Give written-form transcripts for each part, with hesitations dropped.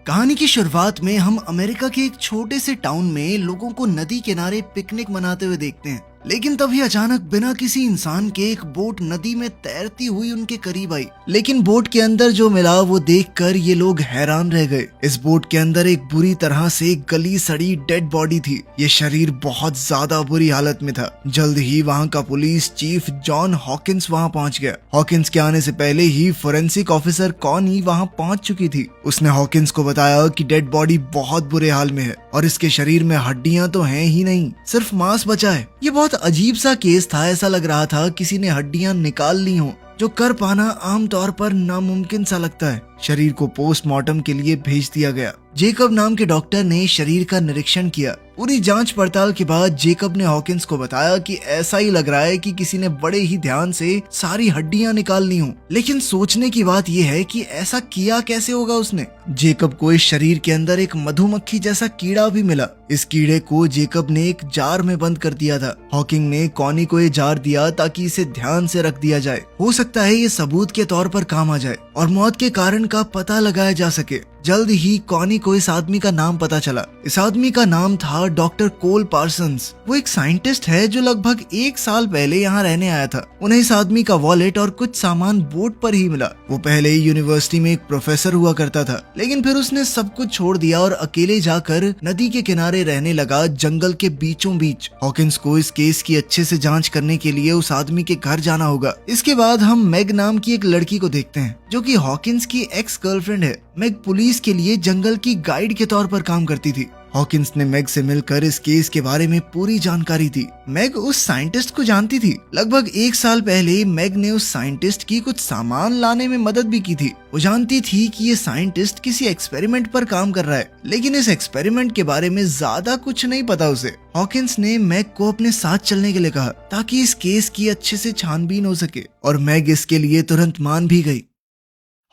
कहानी की शुरुआत में हम अमेरिका के एक छोटे से टाउन में लोगों को नदी किनारे पिकनिक मनाते हुए देखते हैं। लेकिन तभी अचानक बिना किसी इंसान के एक बोट नदी में तैरती हुई उनके करीब आई। लेकिन बोट के अंदर जो मिला वो देखकर ये लोग हैरान रह गए। इस बोट के अंदर एक बुरी तरह से गली सड़ी डेड बॉडी थी। ये शरीर बहुत ज्यादा बुरी हालत में था। जल्द ही वहाँ का पुलिस चीफ जॉन हॉकिंस वहाँ पहुँच गया। हॉकिंस के आने से पहले ही फोरेंसिक ऑफिसर कॉनी वहाँ पहुँच चुकी थी। उसने हॉकिंस को बताया कि डेड बॉडी बहुत बुरे हाल में है और इसके शरीर में हड्डियां तो हैं ही नहीं, सिर्फ मांस बचा है। ये बहुत अजीब सा केस था। ऐसा लग रहा था किसी ने हड्डियां निकाल ली हों, जो कर पाना आमतौर पर नामुमकिन सा लगता है। शरीर को पोस्टमार्टम के लिए भेज दिया गया। जेकब नाम के डॉक्टर ने शरीर का निरीक्षण किया। पूरी जांच पड़ताल के बाद जेकब ने हॉकिंस को बताया कि ऐसा ही लग रहा है कि किसी ने बड़े ही ध्यान से सारी हड्डियां निकाल ली हों। लेकिन सोचने की बात यह है कि ऐसा किया कैसे होगा उसने। जेकब को इस शरीर के अंदर एक मधुमक्खी जैसा कीड़ा भी मिला। इस कीड़े को जेकब ने एक जार में बंद कर दिया था। हॉकिंग ने कॉनी को ये जार दिया ताकि इसे ध्यान से रख दिया जाए। हो सकता है ये सबूत के तौर पर काम आ जाए और मौत के कारण का पता लगाया जा सके। जल्द ही कॉनी को इस आदमी का नाम पता चला। इस आदमी का नाम था डॉक्टर कोल पार्सन्स। वो एक साइंटिस्ट है जो लगभग 1 साल पहले यहाँ रहने आया था। उन्हें इस आदमी का वॉलेट और कुछ सामान बोट पर ही मिला। वो पहले ही यूनिवर्सिटी में एक प्रोफेसर हुआ करता था, लेकिन फिर उसने सब कुछ छोड़ दिया और अकेले जाकर नदी के किनारे रहने लगा, जंगल के बीचों बीच। हॉकिंस को इस केस की अच्छे से जांच करने के लिए उस आदमी के घर जाना होगा। इसके बाद हम मैग नाम की एक लड़की को देखते हैं जो कि हॉकिंस की एक्स गर्लफ्रेंड है। मैग पुलिस के लिए जंगल की गाइड के तौर पर काम करती थी। हॉकिंस ने मैग से मिलकर इस केस के बारे में पूरी जानकारी दी। मैग उस साइंटिस्ट को जानती थी। लगभग 1 साल पहले मैग ने उस साइंटिस्ट की कुछ सामान लाने में मदद भी की थी। वो जानती थी कि ये साइंटिस्ट किसी एक्सपेरिमेंट पर काम कर रहा है, लेकिन इस एक्सपेरिमेंट के बारे में ज्यादा कुछ नहीं पता उसे। हॉकिंस ने मैग को अपने साथ चलने के लिए कहा ताकि इस केस की अच्छे से छानबीन हो सके और मैग इसके लिए तुरंत मान भी गई।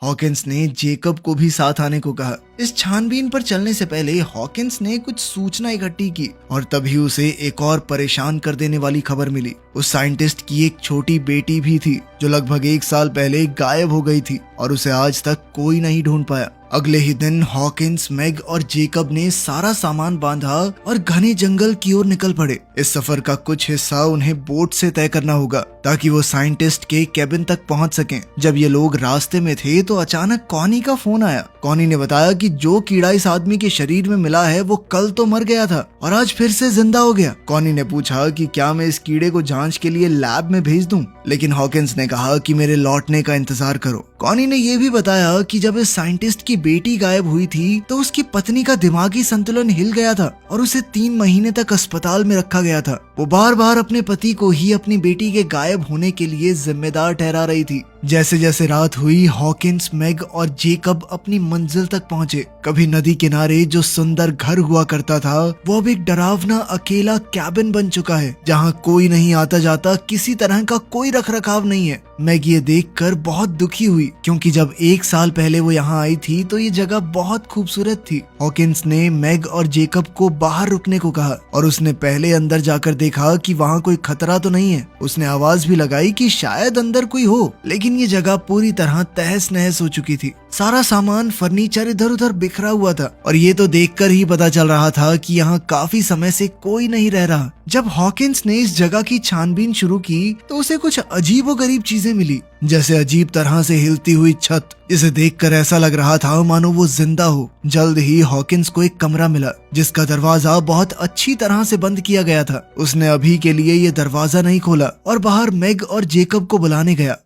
हॉकिंस ने जेकब को भी साथ आने को कहा। इस छानबीन पर चलने से पहले हॉकिंस ने कुछ सूचना इकट्ठी की और तभी उसे एक और परेशान कर देने वाली खबर मिली। उस साइंटिस्ट की एक छोटी बेटी भी थी जो लगभग 1 साल पहले गायब हो गई थी और उसे आज तक कोई नहीं ढूंढ पाया। अगले ही दिन हॉकिंस, मैग और जेकब ने सारा सामान बांधा और घने जंगल की ओर निकल पड़े। इस सफर का कुछ हिस्सा उन्हें बोट से तय करना होगा ताकि वो साइंटिस्ट के केबिन तक पहुंच सकें। जब ये लोग रास्ते में थे तो अचानक कॉनी का फोन आया। कॉनी ने बताया कि जो कीड़ा इस आदमी के शरीर में मिला है वो कल तो मर गया था और आज फिर से जिंदा हो गया। कॉनी ने पूछा कि क्या मैं इस कीड़े को जांच के लिए लैब में भेज दूं, लेकिन हॉकिंस ने कहा कि मेरे लौटने का इंतजार करो। कॉनी ने यह भी बताया कि जब इस साइंटिस्ट की बेटी गायब हुई थी तो उसकी पत्नी का दिमागी संतुलन हिल गया था और उसे 3 महीने तक अस्पताल में रखा गया था। वो बार बार अपने पति को ही अपनी बेटी के गायब होने के लिए जिम्मेदार ठहरा रही थी। जैसे जैसे रात हुई हॉकिंस, मैग और जेकब अपनी मंजिल तक पहुंचे। कभी नदी किनारे जो सुंदर घर हुआ करता था वो अब एक डरावना अकेला कैबिन बन चुका है जहां कोई नहीं आता जाता, किसी तरह का कोई रखरखाव नहीं है। मैग ये देखकर बहुत दुखी हुई क्योंकि जब 1 साल पहले वो यहाँ आई थी तो ये जगह बहुत खूबसूरत थी। हॉकिंस ने मैग और जेकब को बाहर रुकने को कहा और उसने पहले अंदर जाकर देखा कि वहाँ कोई खतरा तो नहीं है। उसने आवाज भी लगाई कि शायद अंदर कोई हो, लेकिन ये जगह पूरी तरह तहस नहस हो चुकी थी। सारा सामान, फर्नीचर इधर उधर बिखरा हुआ था और ये तो देखकर ही पता चल रहा था कि यहाँ काफी समय से कोई नहीं रह रहा। जब हॉकिंस ने इस जगह की छानबीन शुरू की तो उसे कुछ अजीबोगरीब चीजें मिली, जैसे अजीब तरह से हिलती हुई छत। इसे देखकर ऐसा लग रहा था मानो वो जिंदा हो। जल्द ही हॉकिंस को एक कमरा मिला जिसका दरवाजा बहुत अच्छी तरह से बंद किया गया था। उसने अभी के लिए ये दरवाजा नहीं खोला और बाहर मैग और जेकब को बुलाने गया।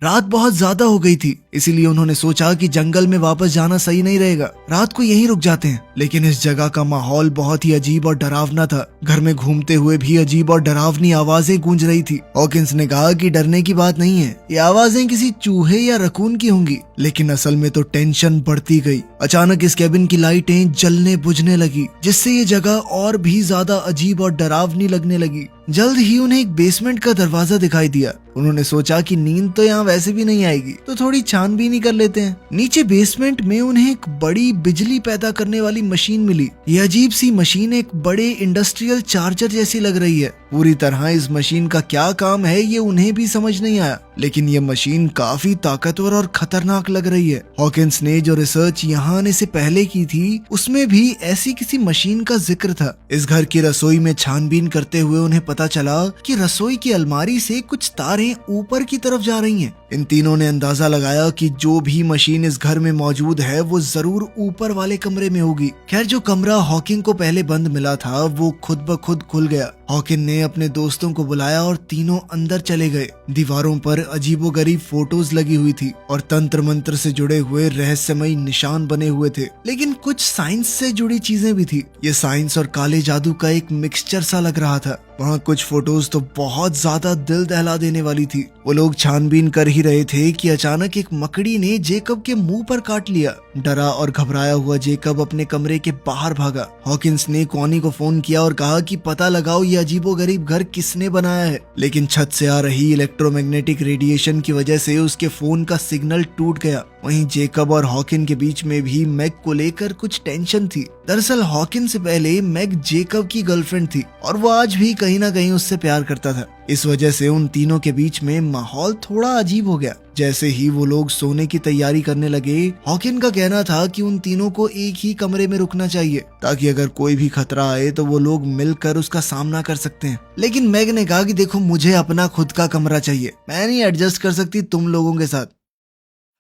रात बहुत ज्यादा हो गई थी, इसीलिए उन्होंने सोचा कि जंगल में वापस जाना सही नहीं रहेगा, रात को यहीं रुक जाते हैं। लेकिन इस जगह का माहौल बहुत ही अजीब और डरावना था। घर में घूमते हुए भी अजीब और डरावनी आवाजें गूंज रही थी। हॉकिंस ने कहा कि डरने की बात नहीं है, ये आवाजें किसी चूहे या रकून की होंगी। लेकिन असल में तो टेंशन बढ़ती गई। अचानक इस केबिन की लाइटें जलने बुझने लगी, जिससे ये जगह और भी ज्यादा अजीब और डरावनी लगने लगी। जल्द ही उन्हें एक बेसमेंट का दरवाजा दिखाई दिया। उन्होंने सोचा कि नींद तो यहाँ वैसे भी नहीं आएगी, तो थोड़ी छानबीन ही कर लेते हैं। नीचे बेसमेंट में उन्हें एक बड़ी बिजली पैदा करने वाली मशीन मिली। ये अजीब सी मशीन एक बड़े इंडस्ट्रियल चार्जर जैसी लग रही है। पूरी तरह इस मशीन का क्या काम है ये उन्हें भी समझ नहीं आया, लेकिन ये मशीन काफी ताकतवर और खतरनाक लग रही है। हॉकिंस ने जो रिसर्च यहाँ आने से पहले की थी उसमें भी ऐसी किसी मशीन का जिक्र था। इस घर की रसोई में छानबीन करते हुए उन्हें पता चला कि रसोई की अलमारी से कुछ तारें ऊपर की तरफ जा रही हैं। इन तीनों ने अंदाजा लगाया कि जो भी मशीन इस घर में मौजूद है वो जरूर ऊपर वाले कमरे में होगी। खैर जो कमरा हॉकिंग को पहले बंद मिला था वो खुद ब खुद खुल गया। हॉकिन ने अपने दोस्तों को बुलाया और तीनों अंदर चले गए। दीवारों पर अजीबोगरीब फोटोज लगी हुई थी और तंत्र मंत्र से जुड़े हुए रहस्यमयी निशान बने हुए थे, लेकिन कुछ साइंस से जुड़ी चीजें भी थी। ये साइंस और काले जादू का एक मिक्सचर सा लग रहा था। वहाँ कुछ फोटोज तो बहुत ज्यादा दिल दहला देने वाली थी। वो लोग छानबीन कर ही रहे थे कि अचानक एक मकड़ी ने जेकब के मुंह पर काट लिया। डरा और घबराया हुआ जेकब अपने कमरे के बाहर भागा। हॉकिंस ने कॉनी को फोन किया और कहा कि पता लगाओ ये अजीबोगरीब घर किसने बनाया है, लेकिन छत से आ रही इलेक्ट्रोमैग्नेटिक रेडिएशन की वजह से उसके फोन का सिग्नल टूट गया। वहीं जेकब और हॉकिन के बीच में भी मैग को लेकर कुछ टेंशन थी। दरअसल हॉकिन से पहले मैग जेकब की गर्लफ्रेंड थी और वो आज भी कहीं ना कहीं उससे प्यार करता था। इस वजह से उन तीनों के बीच में माहौल थोड़ा अजीब हो गया। जैसे ही वो लोग सोने की तैयारी करने लगे, हॉकिन का कहना था कि उन तीनों को एक ही कमरे में रुकना चाहिए ताकि अगर कोई भी खतरा आए तो वो लोग मिलकर उसका सामना कर सकते हैं। लेकिन मैग ने कहा कि देखो मुझे अपना खुद का कमरा चाहिए, मैं नहीं एडजस्ट कर सकती तुम लोगों के साथ।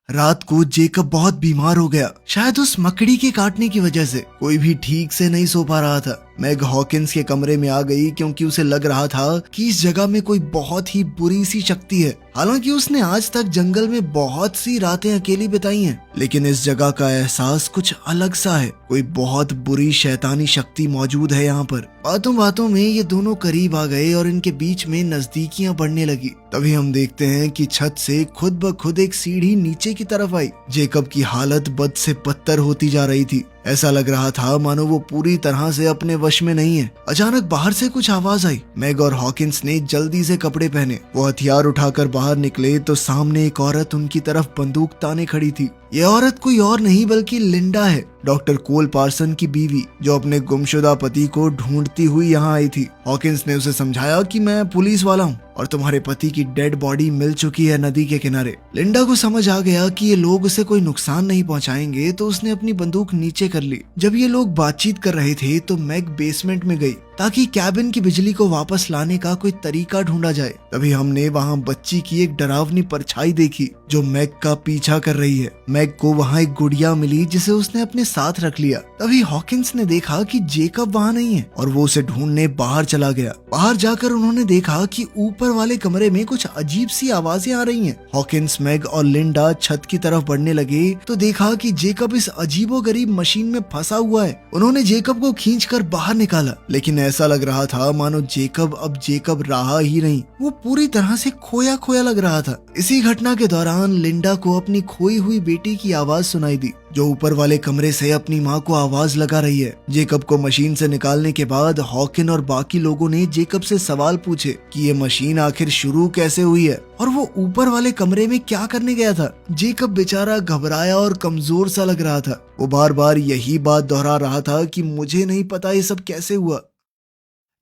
रात को जेकब बहुत बीमार हो गया, शायद उस मकड़ी के काटने की वजह से। कोई भी ठीक से नहीं सो पा रहा था। मैग हॉकिंस के कमरे में आ गई क्योंकि उसे लग रहा था कि इस जगह में कोई बहुत ही बुरी सी शक्ति है। हालांकि उसने आज तक जंगल में बहुत सी रातें अकेली बिताई हैं, लेकिन इस जगह का एहसास कुछ अलग सा है। कोई बहुत बुरी शैतानी शक्ति मौजूद है यहाँ पर। बातों बातों में ये दोनों करीब आ गए और इनके बीच में नजदीकियां बढ़ने लगी। तभी हम देखते हैं कि छत से खुद ब खुद एक सीढ़ी नीचे की तरफ आई। जेकब की हालत बद से बदतर होती जा रही थी। ऐसा लग रहा था मानो वो पूरी तरह से अपने वश में नहीं है। अचानक बाहर से कुछ आवाज आई। मैग और हॉकिंस ने जल्दी से कपड़े पहने। वो हथियार उठाकर बाहर निकले तो सामने एक औरत उनकी तरफ बंदूक ताने खड़ी थी। ये औरत कोई और नहीं बल्कि लिंडा है, डॉक्टर कोल पार्सन की बीवी, जो अपने गुमशुदा पति को ढूंढती हुई यहाँ आई थी। हॉकिंस ने उसे समझाया कि मैं पुलिस वाला हूँ और तुम्हारे पति की डेड बॉडी मिल चुकी है नदी के किनारे। लिंडा को समझ आ गया कि ये लोग उसे कोई नुकसान नहीं पहुंचाएंगे तो उसने अपनी बंदूक नीचे कर ली। जब ये लोग बातचीत कर रहे थे तो मैग बेसमेंट में गई ताकि कैबिन की बिजली को वापस लाने का कोई तरीका ढूंढा जाए। तभी हमने वहाँ बच्ची की एक डरावनी परछाई देखी जो मैग का पीछा कर रही है। मैग को वहाँ एक गुड़िया मिली जिसे उसने अपने साथ रख लिया। तभी हॉकिंस ने देखा कि जेकब वहाँ नहीं है और वो उसे ढूंढने बाहर चला गया। बाहर जाकर उन्होंने देखा कि ऊपर वाले कमरे में कुछ अजीब सी आवाजें आ रही हैं। हॉकिंस, मैग और लिंडा छत की तरफ बढ़ने लगे तो देखा कि जेकब इस अजीबोगरीब मशीन में फंसा हुआ है। उन्होंने जेकब को खींचकर बाहर निकाला, लेकिन ऐसा लग रहा था मानो जेकब अब जेकब रहा ही नहीं। वो पूरी तरह से खोया खोया लग रहा था। इसी घटना के दौरान लिंडा को अपनी खोई हुई बेटी की आवाज सुनाई दी जो ऊपर वाले कमरे से अपनी माँ को आवाज लगा रही है। जेकब को मशीन से निकालने के बाद हॉकिन और बाकी लोगों ने जेकब से सवाल पूछे कि ये मशीन आखिर शुरू कैसे हुई है और वो ऊपर वाले कमरे में क्या करने गया था। जेकब बेचारा घबराया और कमजोर सा लग रहा था। वो बार बार यही बात दोहरा रहा था कि मुझे नहीं पता ये सब कैसे हुआ।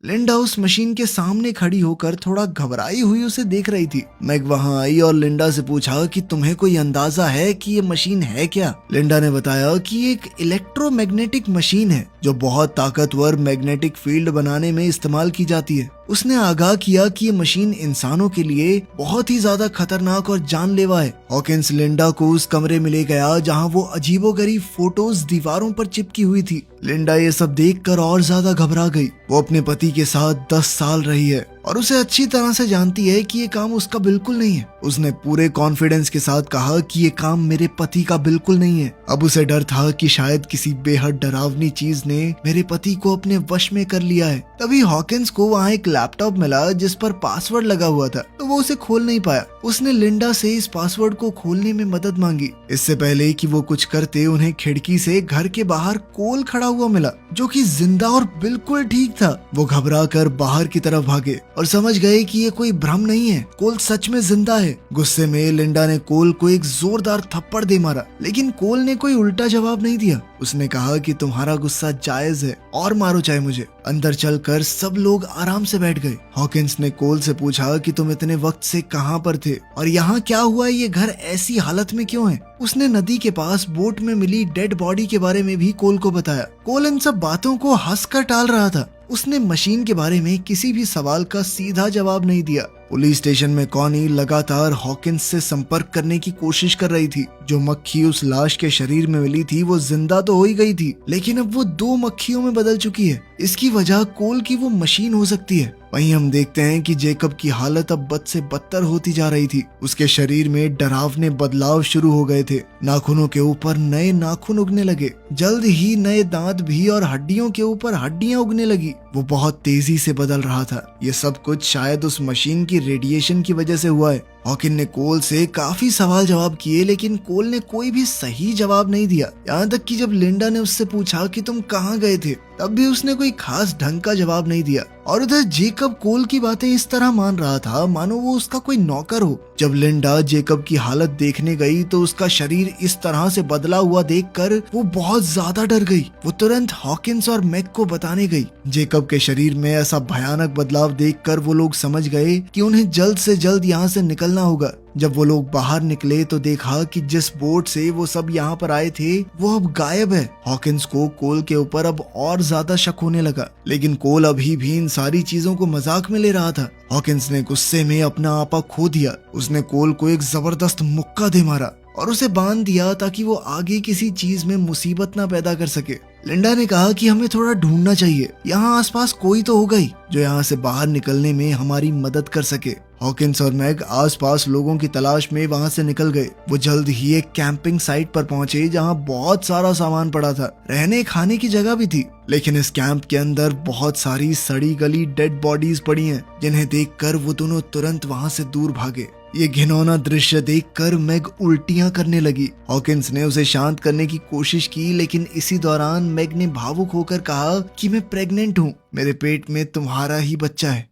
लिंडा उस मशीन के सामने खड़ी होकर थोड़ा घबराई हुई उसे देख रही थी। मैग वहां आई और लिंडा से पूछा कि तुम्हें कोई अंदाजा है कि ये मशीन है क्या। लिंडा ने बताया कि ये एक इलेक्ट्रोमैग्नेटिक मशीन है जो बहुत ताकतवर मैग्नेटिक फील्ड बनाने में इस्तेमाल की जाती है। उसने आगाह किया कि ये मशीन इंसानों के लिए बहुत ही ज्यादा खतरनाक और जानलेवा है। हॉकिंस लिंडा को उस कमरे में ले गया जहां वो अजीबोगरीब फोटोज दीवारों पर चिपकी हुई थी। लिंडा ये सब देखकर और ज्यादा घबरा गई। वो अपने पति के साथ 10 साल रही है और उसे अच्छी तरह से जानती है कि ये काम उसका बिल्कुल नहीं है। उसने पूरे कॉन्फिडेंस के साथ कहा कि ये काम मेरे पति का बिल्कुल नहीं है। अब उसे डर था कि शायद किसी बेहद डरावनी चीज ने मेरे पति को अपने वश में कर लिया है। तभी हॉकिंस को वहाँ एक लैपटॉप मिला जिस पर पासवर्ड लगा हुआ था, तो वो उसे खोल नहीं पाया। उसने लिंडा से इस पासवर्ड को खोलने में मदद मांगी। इससे पहले कि वो कुछ करते, उन्हें खिड़की से घर के बाहर कोल खड़ा हुआ मिला जो कि जिंदा और बिल्कुल ठीक था। वो घबरा कर बाहर की तरफ भागे और समझ गए कि ये कोई भ्रम नहीं है, कोल सच में जिंदा है। गुस्से में लिंडा ने कोल को एक जोरदार थप्पड़ दे मारा, लेकिन कोल ने कोई उल्टा जवाब नहीं दिया। उसने कहा कि तुम्हारा गुस्सा जायज है और मारो चाहे मुझे। अंदर चलकर सब लोग आराम से बैठ गए। हॉकिंस ने कोल से पूछा कि तुम इतने वक्त से कहाँ पर थे और यहाँ क्या हुआ, ये घर ऐसी हालत में क्यों है। उसने नदी के पास बोट में मिली डेड बॉडी के बारे में भी कोल को बताया। कोल इन सब बातों को हंसकर टाल रहा था। उसने मशीन के बारे में किसी भी सवाल का सीधा जवाब नहीं दिया। पुलिस स्टेशन में कॉनी लगातार हॉकिंस से संपर्क करने की कोशिश कर रही थी। जो मक्खी उस लाश के शरीर में मिली थी वो जिंदा तो हो ही गई थी, लेकिन अब वो 2 मक्खियों में बदल चुकी है। इसकी वजह कोल की वो मशीन हो सकती है। वहीं हम देखते हैं कि जेकब की हालत अब बद से बदतर होती जा रही थी। उसके शरीर में डरावने बदलाव शुरू हो गए थे। नाखूनों के ऊपर नए नाखून उगने लगे, जल्द ही नए दांत भी, और हड्डियों के ऊपर हड्डियां उगने लगी। वो बहुत तेजी से बदल रहा था। ये सब कुछ शायद उस मशीन की रेडिएशन की वजह से हुआ है। हॉकिन ने कोल से काफी सवाल जवाब किए, लेकिन कोल ने कोई भी सही जवाब नहीं दिया। यहाँ तक कि जब लिंडा ने उससे पूछा कि तुम कहाँ गए थे, तब भी उसने कोई खास ढंग का जवाब नहीं दिया। और उधर जेकब कोल की बातें इस तरह मान रहा था मानो वो उसका कोई नौकर हो। जब लिंडा जेकब की हालत देखने गई तो उसका शरीर इस तरह से बदला हुआ देखकर वो बहुत ज्यादा डर गई। वो तुरंत हॉकिंस और मैग को बताने गई। जेकब के शरीर में ऐसा भयानक बदलाव देखकर वो लोग समझ गए कि उन्हें जल्द से जल्द यहाँ से निकलना होगा। जब वो लोग बाहर निकले तो देखा कि जिस बोट से वो सब यहाँ पर आए थे वो अब गायब है। हॉकिंस को कोल के ऊपर अब और ज्यादा शक होने लगा, लेकिन कोल अभी भी इन सारी चीजों को मजाक में ले रहा था। हॉकिंस ने गुस्से में अपना आपा खो दिया। उसने कोल को एक जबरदस्त मुक्का दे मारा और उसे बांध दिया ताकि वो आगे किसी चीज में मुसीबत ना पैदा कर सके। लिंडा ने कहा कि हमें थोड़ा ढूंढना चाहिए, यहाँ आसपास कोई तो होगा ही जो यहाँ से बाहर निकलने में हमारी मदद कर सके। हॉकिंस और मैग आसपास लोगों की तलाश में वहाँ से निकल गए। वो जल्द ही एक कैंपिंग साइट पर पहुंचे जहाँ बहुत सारा सामान पड़ा था। रहने खाने की जगह भी थी, लेकिन इस कैंप के अंदर बहुत सारी सड़ी गली डेड बॉडीज पड़ी हैं, जिन्हें देखकर वो दोनों तुरंत वहाँ से दूर भागे। ये घिनौना दृश्य देखकर मैग उल्टियां करने लगी। हॉकिंस ने उसे शांत करने की कोशिश की, लेकिन इसी दौरान मैग ने भावुक होकर कहा कि मैं प्रेग्नेंट हूँ, मेरे पेट में तुम्हारा ही बच्चा है।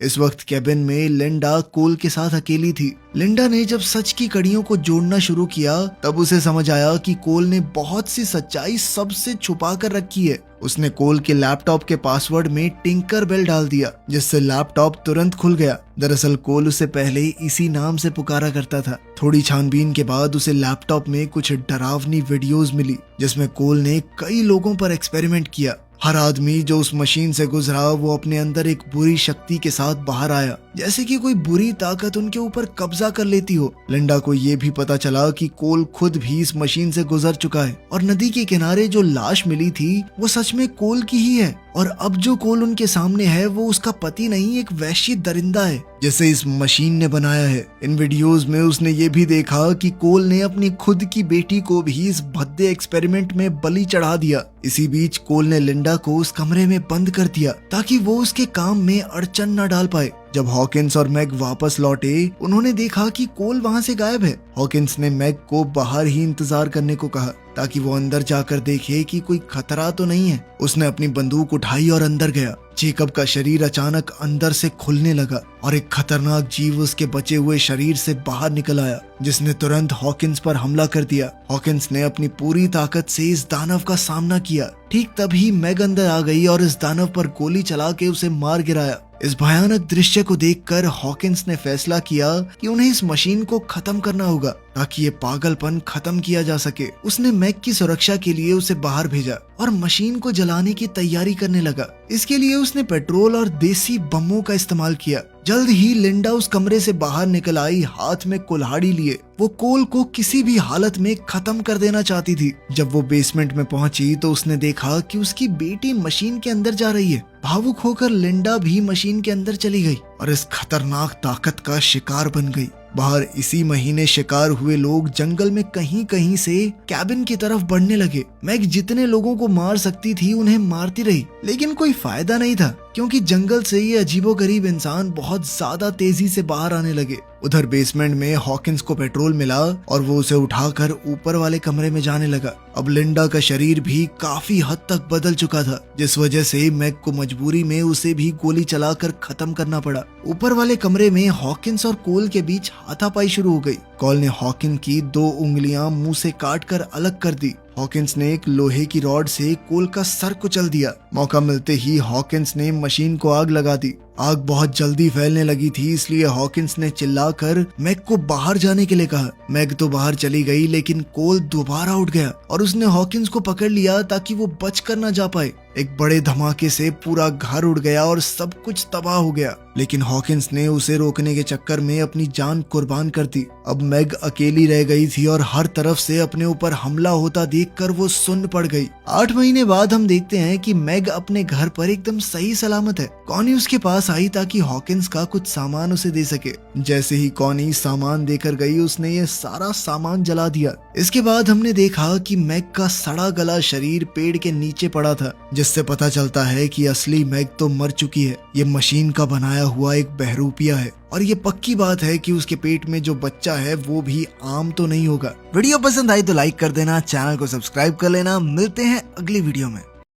इस वक्त कैबिन में लिंडा कोल के साथ अकेली थी। लिंडा ने जब सच की कड़ियों को जोड़ना शुरू किया तब उसे समझ आया कि कोल ने बहुत सी सच्चाई सबसे छुपा कर रखी है। उसने कोल के लैपटॉप के पासवर्ड में टिंकर बेल डाल दिया, जिससे लैपटॉप तुरंत खुल गया। दरअसल कोल उसे पहले इसी नाम से पुकारा करता था। थोड़ी छानबीन के बाद उसे लैपटॉप में कुछ डरावनी वीडियोस मिली, जिसमें कोल ने कई लोगों पर एक्सपेरिमेंट किया। हर आदमी जो उस मशीन से गुजरा वो अपने अंदर एक बुरी शक्ति के साथ बाहर आया, जैसे कि कोई बुरी ताकत उनके ऊपर कब्जा कर लेती हो। लिंडा को ये भी पता चला कि कोल खुद भी इस मशीन से गुजर चुका है और नदी के किनारे जो लाश मिली थी वो सच में कोल की ही है। और अब जो कोल उनके सामने है वो उसका पति नहीं, एक वैश्य दरिंदा है जिसे इस मशीन ने बनाया है। इन वीडियोस में उसने ये भी देखा कि कोल ने अपनी खुद की बेटी को भी इस भद्दे एक्सपेरिमेंट में बलि चढ़ा दिया। इसी बीच कोल ने लिंडा को उस कमरे में बंद कर दिया ताकि वो उसके काम में अड़चन न डाल पाए। जब हॉकिंस और मैग वापस लौटे उन्होंने देखा कि कोल वहाँ से गायब है। हॉकिंस ने मैग को बाहर ही इंतजार करने को कहा ताकि वो अंदर जाकर देखे कि कोई खतरा तो नहीं है। उसने अपनी बंदूक उठाई और अंदर गया। जेकब का शरीर अचानक अंदर से खुलने लगा और एक खतरनाक जीव उसके बचे हुए शरीर से बाहर निकल आया, जिसने तुरंत हॉकिंस पर हमला कर दिया। हॉकिंस ने अपनी पूरी ताकत से इस दानव का सामना किया। ठीक तभी मैग अंदर आ गई और इस दानव पर गोली चला के उसे मार गिराया। इस भयानक दृश्य को देखकर हॉकिंस ने फैसला किया कि उन्हें इस मशीन को खत्म करना होगा ताकि ये पागलपन खत्म किया जा सके। उसने मैग की सुरक्षा के लिए उसे बाहर भेजा और मशीन को जलाने की तैयारी करने लगा। इसके लिए उसने पेट्रोल और देसी बमों का इस्तेमाल किया। जल्द ही लिंडा उस कमरे से बाहर निकल आई, हाथ में कुल्हाड़ी लिए। वो कोल को किसी भी हालत में खत्म कर देना चाहती थी। जब वो बेसमेंट में पहुंची तो उसने देखा कि उसकी बेटी मशीन के अंदर जा रही है। भावुक होकर लिंडा भी मशीन के अंदर चली गई और इस खतरनाक ताकत का शिकार बन गई। बाहर इसी महीने शिकार हुए लोग जंगल में कहीं कहीं से कैबिन की तरफ बढ़ने लगे। मैग जितने लोगों को मार सकती थी उन्हें मारती रही, लेकिन कोई फायदा नहीं था क्योंकि जंगल से ये अजीबोगरीब इंसान बहुत ज्यादा तेजी से बाहर आने लगे। उधर बेसमेंट में हॉकिंस को पेट्रोल मिला और वो उसे उठाकर ऊपर वाले कमरे में जाने लगा। अब लिंडा का शरीर भी काफी हद तक बदल चुका था, जिस वजह से मैग को मजबूरी में उसे भी गोली चलाकर खत्म करना पड़ा। ऊपर वाले कमरे में हॉकिंस और कोल के बीच हाथापाई शुरू हो गई। कोल ने हॉकिंस की 2 उंगलियां मुंह से काटकर अलग कर दी। हॉकिंस ने एक लोहे की रॉड से कोल का सर कुचल दिया। मौका मिलते ही हॉकिंस ने मशीन को आग लगा दी। आग बहुत जल्दी फैलने लगी थी, इसलिए हॉकिंस ने चिल्लाकर मैग को बाहर जाने के लिए कहा। मैग तो बाहर चली गई, लेकिन कोल दोबारा उठ गया और उसने हॉकिंस को पकड़ लिया ताकि वो बचकर न जा पाए। एक बड़े धमाके से पूरा घर उड़ गया और सब कुछ तबाह हो गया, लेकिन हॉकिंस ने उसे रोकने के चक्कर में अपनी जान कुर्बान कर दी। अब मैग अकेली रह गई थी और हर तरफ से अपने ऊपर हमला होता देखकर वो सुन्न पड़ गई। 8 महीने बाद हम देखते हैं कि मैग अपने घर पर एकदम सही सलामत है। कॉनी उसके पास आई ताकि हॉकिंस का कुछ सामान उसे दे सके। जैसे ही कॉनी सामान देकर गई, उसने ये सारा सामान जला दिया। इसके बाद हमने देखा कि मैग का सड़ा गला शरीर पेड़ के नीचे पड़ा था, जिससे पता चलता है कि असली मैग तो मर चुकी है। ये मशीन का बनाया हुआ एक बहरूपिया है और ये पक्की बात है कि उसके पेट में जो बच्चा है वो भी आम तो नहीं होगा। वीडियो पसंद आई तो लाइक कर देना, चैनल को सब्सक्राइब कर लेना। मिलते हैं अगली वीडियो में।